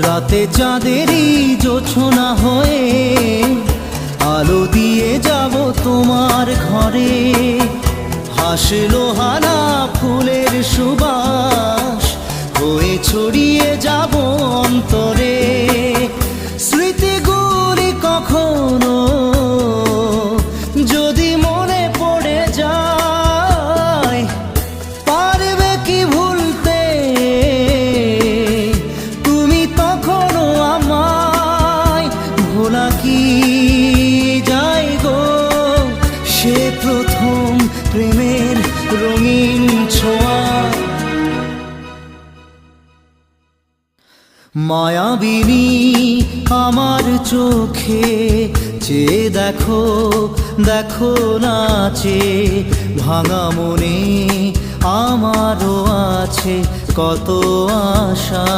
রাতে চাঁদেরই জোছনা হয়ে আলো দিয়ে যাব তোমার ঘরে। হাসলো হানা ফুলের সুবাস হয়ে ছড়িয়ে যাব অন্তরে। স্মৃতিগুলি কখনো যদি মনে পড়ে যায়, পারবে কি ভুলতে তুমি তখনও আমায়? ভোলা কি যায় গো সে প্রথম প্রেমের রঙিন ছোঁয়া। মায়াবিনী আমার চোখে চেয়ে দেখো, দেখো নাচে ভাঙা মনে আমারও আছে কত আশা।